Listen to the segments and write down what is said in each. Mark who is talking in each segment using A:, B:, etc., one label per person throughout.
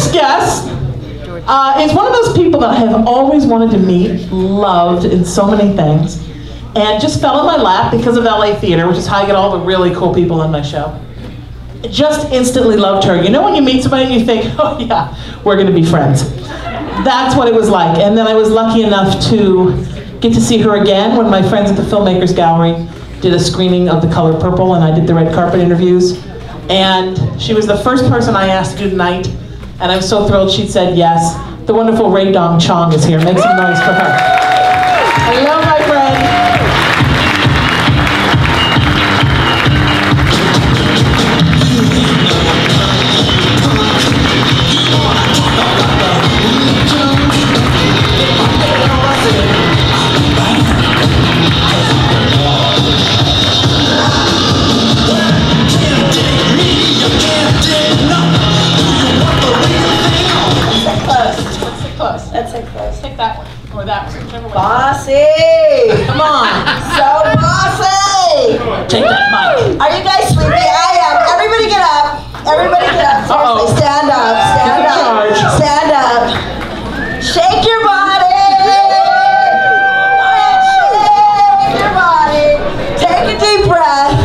A: next guest is one of those people that I have always wanted to meet, loved in so many things, and just fell in my lap because of LA Theater, which is how I get all the really cool people on my show. Just instantly loved her. You know when you meet somebody and you think, oh yeah, we're gonna be friends. That's what it was like. And then I was lucky enough to get to see her again when my friends at the Filmmakers Gallery did a screening of The Color Purple, and I did the red carpet interviews. And she was the first person I asked to do tonight, and I'm so thrilled she said yes. The wonderful Chong is here. Make some noise for her. Hello, my friend.
B: Let's say close.
A: Take that one, or that one, whichever one.
B: Bossy!
A: Come on.
B: So bossy!
A: Take that mic.
B: Are you guys sleepy? I am. Everybody get up. Everybody get up. Seriously, stand up. Stand up. Stand up. Shake your body! Shake your body. Take a deep breath.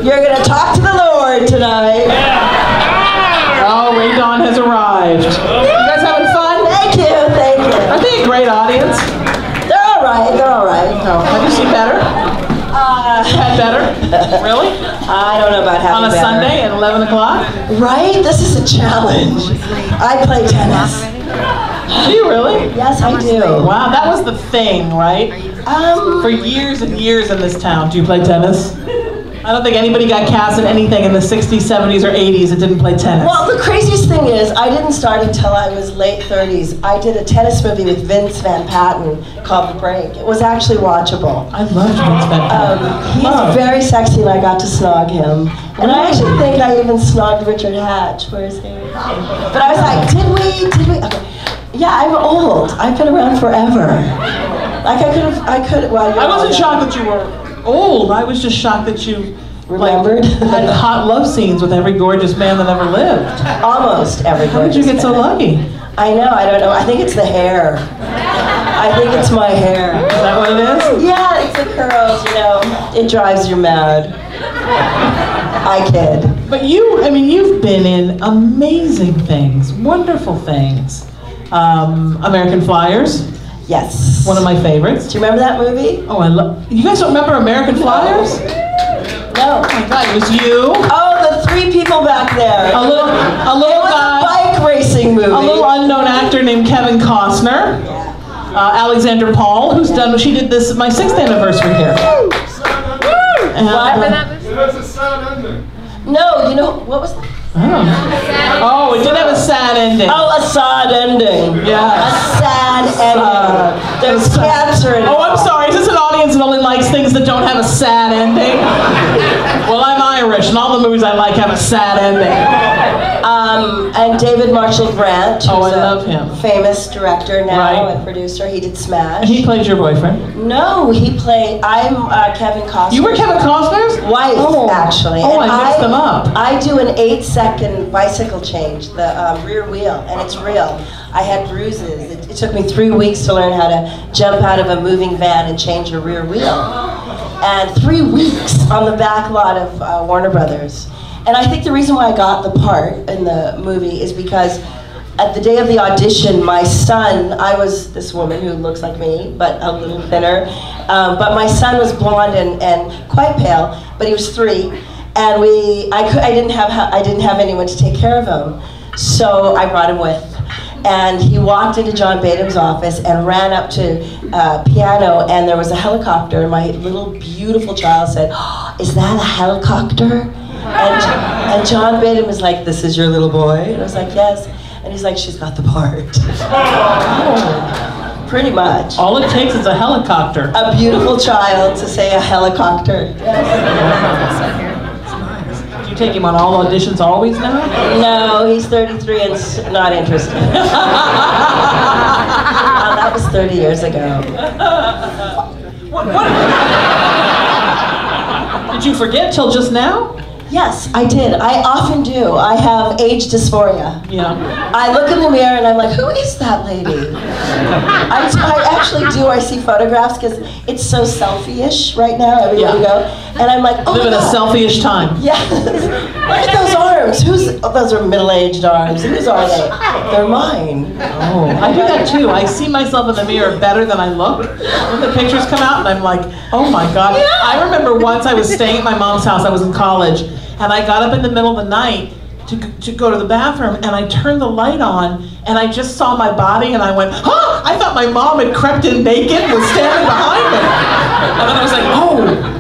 B: You're going to talk to the Lord tonight.
A: Oh, Ray Dawn has arrived. You guys having fun?
B: Thank you, thank you.
A: Are they a great audience?
B: They're all right, they're all right.
A: Oh, have you seen better? Had better? Really?
B: I don't know about having
A: On a
B: better.
A: Sunday at 11 o'clock?
B: Right? This is a challenge. I play tennis.
A: Do you really?
B: Yes, I do.
A: Wow, that was the thing, right? For years and years in this town. Do you play tennis? I don't think anybody got cast in anything in the 60s, 70s, or 80s that didn't play tennis.
B: Well, the craziest thing is, I didn't start until I was late 30s. I did a tennis movie with Vince Van Patten called The Break. It was actually watchable.
A: I loved Vince Van Patten.
B: He's very sexy, and I got to snog him. And I actually think I even snogged Richard Hatch. Where is he? But I was like, did we? Okay. Yeah, I'm old. I've been around forever. Like I could. Well,
A: I wasn't shocked that you were old. I was just shocked that you
B: remembered
A: had hot love scenes with every gorgeous man that ever lived.
B: Almost every gorgeous
A: How did you get
B: man.
A: so lucky?
B: I know, I don't know. I think it's the hair. I think it's my hair.
A: Is that what it is?
B: Yeah, it's the curls, you know. It drives you mad. I kid.
A: But you've been in amazing things, wonderful things. American Flyers.
B: Yes.
A: One of my favorites.
B: Do you remember that movie?
A: Oh, I love. You guys don't remember American Flyers?
B: No.
A: Oh my God, it was you.
B: Oh, the three people back there.
A: A little
B: It was
A: guy.
B: a bike racing movie.
A: A little unknown actor named Kevin Costner. Alexander Paul, who's done. She did this my 6th anniversary here.
C: That's a sad ending.
B: No, you know what was that?
A: Oh, it did have a sad ending.
B: Oh, a sad ending.
A: Yeah.
B: A sad ending. There's cancer in it.
A: Oh, I'm sorry. Is this an audience that only likes things that don't have a sad ending? Well, I'm Irish, and all the movies I like have a sad ending.
B: And David Marshall Grant, who's
A: I love him.
B: Famous director now
A: Right.
B: and producer. He did Smash.
A: He played your boyfriend.
B: No, he played. I'm Kevin Costner.
A: You were Kevin Costner's
B: wife, actually.
A: Oh,
B: And
A: I mixed them up.
B: I do an 8-second bicycle change, the rear wheel, and it's real. I had bruises. It took me 3 weeks to learn how to jump out of a moving van and change a rear wheel. And 3 weeks on the back lot of Warner Brothers. And I think the reason why I got the part in the movie is because at the day of the audition, my son, I was this woman who looks like me, but a little thinner. But my son was blonde and quite pale, but he was 3. And I didn't have anyone to take care of him. So I brought him with. And he walked into John Badham's office and ran up to piano, and there was a helicopter, and my little beautiful child said, "Oh, is that a helicopter?" And John Badham was like, "This is your little boy?" And I was like, "Yes." And he's like, "She's got the part." Pretty much.
A: All it takes is a helicopter.
B: A beautiful child to say a helicopter.
A: Do you take him on all auditions always now?
B: No, he's 33 and not interested. That was 30 years ago.
A: What? Did you forget till just now?
B: Yes, I did. I often do. I have age dysphoria.
A: Yeah.
B: I look in the mirror and I'm like, who is that lady? I actually do. I see photographs because it's so selfie-ish right now, everywhere you go. And I'm like, oh
A: Live in a
B: my God.
A: selfie-ish time.
B: Yes. Look at those arms. Those are middle-aged arms. Whose are they? They're mine.
A: Oh, I do that too. I see myself in the mirror better than I look when the pictures come out, and I'm like, oh my God.
B: Yeah.
A: I remember once I was staying at my mom's house. I was in college, and I got up in the middle of the night to go to the bathroom, and I turned the light on, and I just saw my body, and I went, huh! I thought my mom had crept in naked and was standing behind me. And then I was like, oh.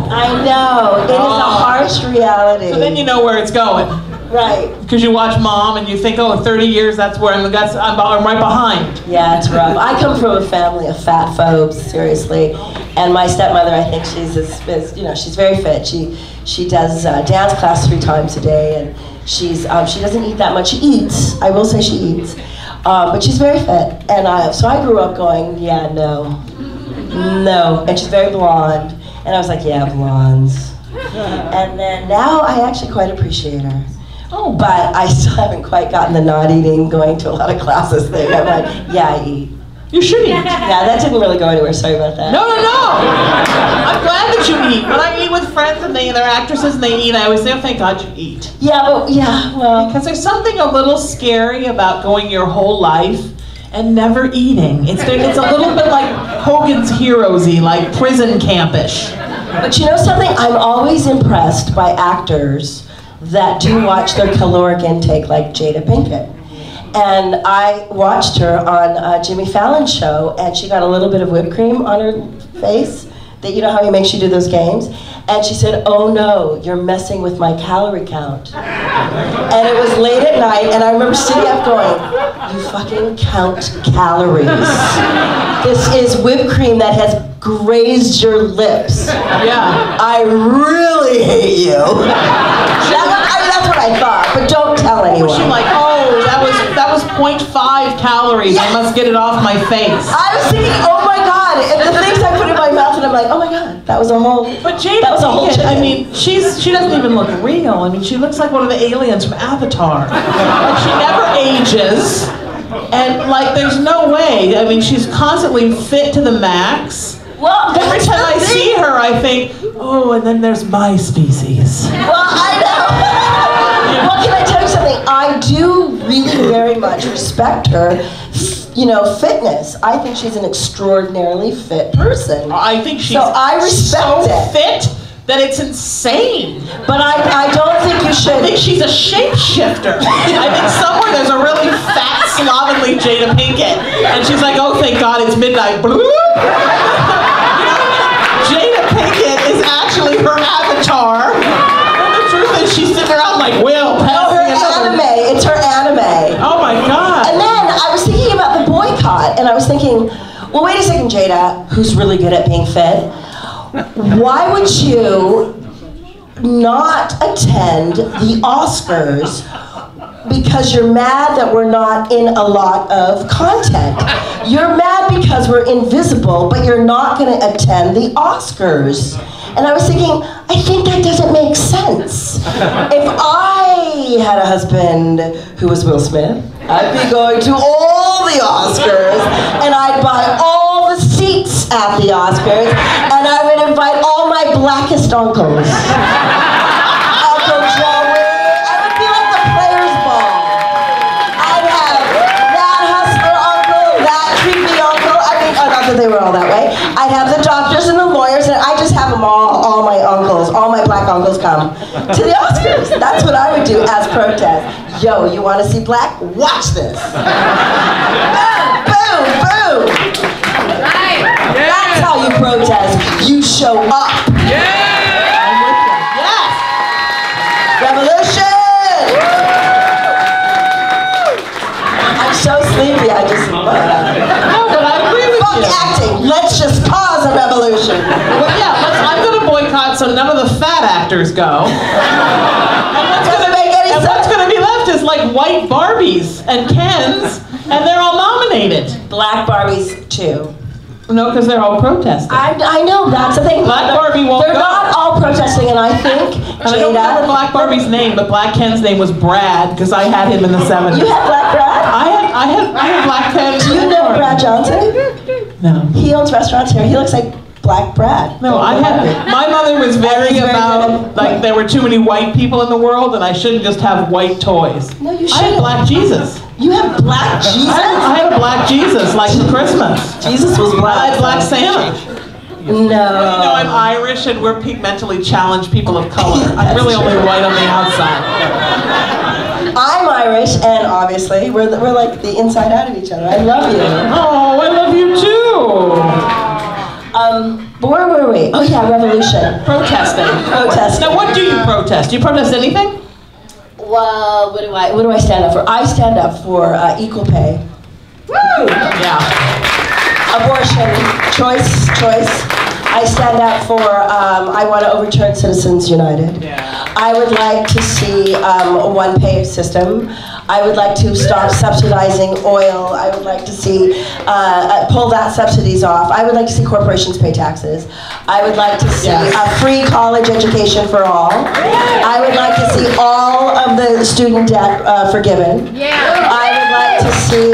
B: I know. It is a harsh reality.
A: So then you know where it's going.
B: Right.
A: Because you watch Mom and you think, oh, in 30 years, that's where I'm right behind.
B: Yeah, it's rough. I come from a family of fat phobes, seriously. And my stepmother, I think she's she's very fit. She does dance class 3 times a day, and she doesn't eat that much. She eats. I will say she eats, but she's very fit. And so I grew up going, yeah, no. And she's very blonde, and I was like, yeah, blondes. And then now I actually quite appreciate her.
A: Oh.
B: But I still haven't quite gotten the not eating, going to a lot of classes thing. I'm like, yeah, I eat.
A: You should eat.
B: Yeah, that didn't really go anywhere. Sorry about that.
A: No. I'm glad that you eat. When I eat with friends and they're actresses and they eat, I always say, oh, thank God you eat.
B: Yeah, well.
A: Because there's something a little scary about going your whole life and never eating. It's a little bit like Hogan's Heroes-y, like prison campish.
B: But you know something? I'm always impressed by actors that do watch their caloric intake, like Jada Pinkett. And I watched her on Jimmy Fallon's show, and she got a little bit of whipped cream on her face. That, you know how he makes you do those games? And she said, oh no, you're messing with my calorie count. And it was late at night, and I remember sitting up going, you fucking count calories. This is whipped cream that has grazed your lips.
A: Yeah.
B: I really hate you. That's what I thought, but don't tell anyone.
A: Was she like, oh, that was 0.5 calories.
B: Yes.
A: I must get it off my face.
B: I was thinking, oh my God, and the things I put in my mouth, and I'm like, oh my God, that was a whole.
A: But Jada Pinkett, I mean, she doesn't even look real. I mean, she looks like one of the aliens from Avatar. Like, she never ages, and like, there's no way. I mean, she's constantly fit to the max.
B: Well,
A: every time I see her, I think, oh, and then there's my species.
B: Well, I know. Well, can I tell you something? I do really very much respect her, fitness. I think she's an extraordinarily fit person.
A: I think she's
B: I respect
A: so fit that it's insane.
B: But I don't think you should.
A: I think she's a shapeshifter. I think somewhere there's a really fat, slovenly Jada Pinkett, and she's like, oh, thank God it's midnight. Jada Pinkett is actually her avatar. And the truth is, she's sitting around like, Will, pass me another.
B: Anime. It's her anime.
A: Oh my God.
B: And then I was thinking about the boycott, and I was thinking, well, wait a second, Jada, who's really good at being fit. Why would you not attend the Oscars because you're mad that we're not in a lot of content? You're mad because we're invisible, but you're not going to attend the Oscars. And I was thinking, I think that doesn't make sense. If I had a husband who was Will Smith, I'd be going to all the Oscars, and I'd buy all the seats at the Oscars, and I would invite all my blackest uncles. Uncle Joey. I would be like the Players Ball. I'd have that hustler uncle, that creepy uncle. I mean, not that they were all that way. I'd have the doctors and the lawyers, and I just have them all my uncles, all my black uncles come to the Oscars. That's what I would do as protest. Yo, you want to see black? Watch this. Boom, boom, boom.
D: Right. Yeah.
B: That's how you protest. You show up.
D: Yeah.
B: Yes. Revolution. I'm so sleepy. I just.
A: No, but I agree with
B: Fuck
A: you.
B: acting. Let's just cause a revolution.
A: Well, yeah, I'm going to boycott so none of the fat actors go. And what's going to be left is like white Barbies and Kens, and they're all nominated.
B: Black Barbies too.
A: No, because they're all protesting.
B: I know, that's the thing.
A: Black Barbie won't
B: They're
A: go.
B: not all protesting, and I think,
A: And I don't remember Black Barbie's name, but Black Ken's name was Brad, because I had him in the 70s.
B: You had Black Brad?
A: I had Black Ken.
B: Do you know Brad Johnson?
A: No.
B: He owns restaurants here. He looks like Black Brad.
A: No, my mother was very about, like, there were too many white people in the world, and I shouldn't just have white toys.
B: No, you
A: I had
B: shouldn't.
A: Black Jesus.
B: You have Black Jesus?
A: I had a Black Jesus, like for Christmas.
B: Jesus was black.
A: I had Black Santa.
B: No.
A: You know, I'm Irish, and we're mentally challenged people of color. I'm really only white on the outside.
B: I'm Irish, and obviously, we're like the inside out of each other. I love you.
A: Oh, I love you too.
B: But where were we? Oh yeah, revolution.
A: Protesting.
B: Protesting.
A: Now, what do you protest? Do you protest anything?
B: Well, what do I stand up for? I stand up for equal pay.
A: Woo! Yeah.
B: Abortion, choice. I stand up for, I want to overturn Citizens United.
A: Yeah.
B: I would like to see a one-pay system. I would like to stop subsidizing oil. I would like to see, pull that subsidies off. I would like to see corporations pay taxes. I would like to see a free college education for all. I would like to see all of the student debt forgiven.
D: Yeah.
B: I would like to see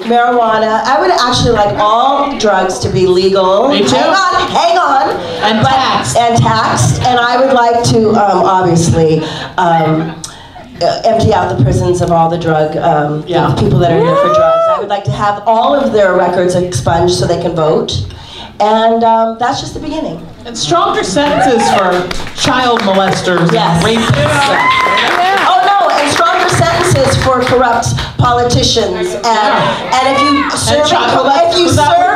B: marijuana. I would actually like all drugs to be legal.
A: Me too.
B: Hang on.
A: And taxed.
B: And taxed. And I would like to, obviously, empty out the prisons of all the drug the people that are here for drugs. I would like to have all of their records expunged so they can vote. And that's just the beginning.
A: And stronger sentences for child molesters and rapists.
B: Oh no, and stronger sentences for corrupt politicians. And if you serve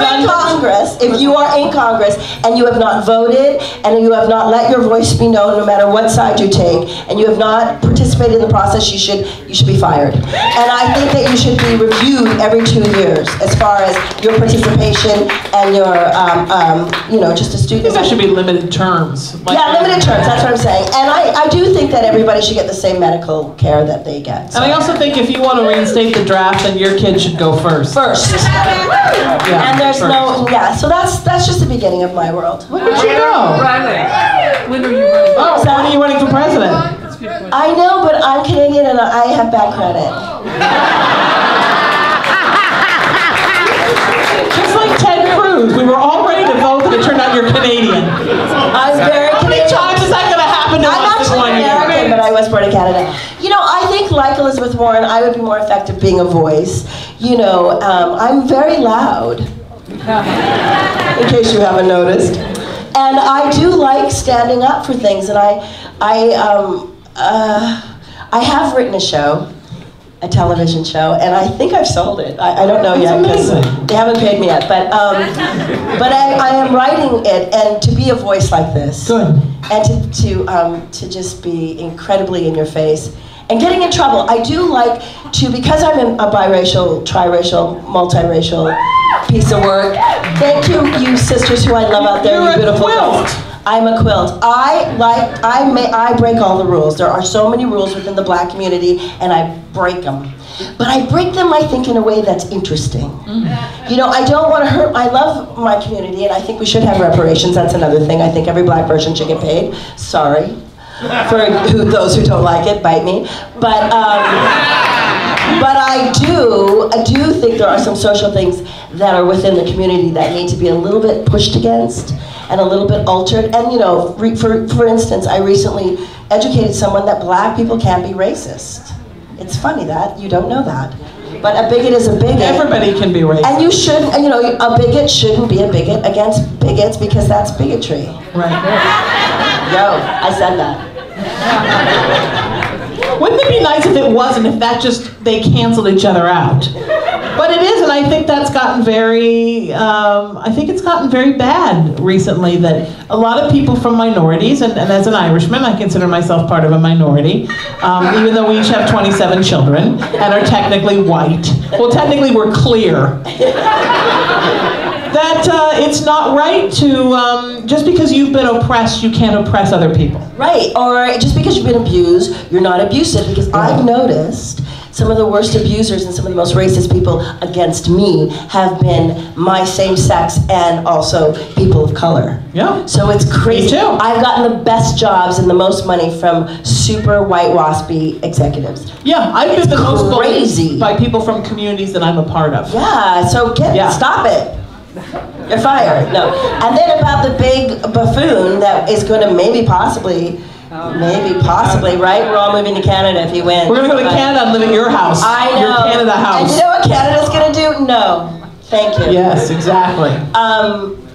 B: in Congress, if you are in Congress and you have not voted and you have not let your voice be known no matter what side you take, and you have not participated in the process, you should be fired. And I think that you should be reviewed every 2 years as far as your participation and your, just a student.
A: I think there should be limited terms.
B: Limited terms, that's what I'm saying. And I do think that everybody should get the same medical care that they get. So.
A: And I also think if you want to reinstate the draft, then your kid should go first. Yeah,
B: and there's so that's just the beginning of my world.
A: When did you go?
D: When are you running?
A: Oh, when are you running for president?
B: I know, but I'm Canadian and I have bad credit.
A: Just like Ted Cruz, we were all ready to vote, but it turned out you're Canadian.
B: I'm very
A: How many times is that going to happen to us in 1 year?
B: I'm American, but I was born in Canada. You know, I think like Elizabeth Warren, I would be more effective being a voice. You know, I'm very loud, in case you haven't noticed. And I do like standing up for things, and I have written a show, a television show, and I think I've sold it. I don't know yet because they haven't paid me yet. But I am writing it, and to be a voice like this, and to just be incredibly in your face, and getting in trouble. I do like to, because I'm a biracial, triracial, multiracial piece of work. Thank you sisters who I love out there, you beautiful girls. I'm a quilt. I break all the rules. There are so many rules within the black community, and I break them. But I break them, I think, in a way that's interesting. You know, I don't want to hurt, I love my community, and I think we should have reparations. That's another thing. I think every black person should get paid. Sorry. For those who don't like it, bite me. But I do think there are some social things that are within the community that need to be a little bit pushed against and a little bit altered. And you know, for instance, I recently educated someone that black people can't be racist. It's funny that you don't know that. But a bigot is a bigot.
A: Everybody can be racist.
B: And you shouldn't, you know, a bigot shouldn't be a bigot against bigots because that's bigotry.
A: Right.
B: Yo, I said that.
A: Wouldn't it be nice if it wasn't, if that just, they canceled each other out? But it is, and I think that's gotten very, it's gotten very bad recently, that a lot of people from minorities, and as an Irishman, I consider myself part of a minority, even though we each have 27 children, and are technically white. Well, technically we're clear. That it's not right to, just because you've been oppressed, you can't oppress other people.
B: Right, or just because you've been abused, you're not abusive, because I've noticed some of the worst abusers and some of the most racist people against me have been my same sex and also people of color.
A: Yeah.
B: So it's crazy.
A: Me too.
B: I've gotten the best jobs and the most money from super white waspy executives.
A: Yeah, I've been the most
B: crazy
A: bullied by people from communities that I'm a part of.
B: Yeah, so stop it. You're fired. No. And then about the big buffoon that is going to maybe possibly, right? We're all moving to Canada if he wins.
A: We're going to go to Canada and live at your house.
B: I know.
A: Your Canada house.
B: And you know what Canada's going to do? No. Thank you.
A: Yes, exactly.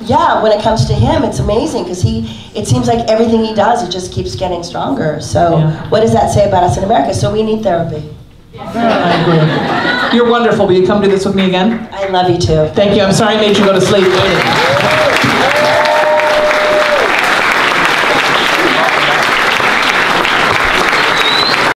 B: Yeah, when it comes to him, it's amazing because it seems like everything he does, it just keeps getting stronger. So what does that say about us in America? So we need therapy.
A: I agree. You're wonderful. Will you come do this with me again?
B: I love you too.
A: Thank you. I'm sorry I made you go to sleep.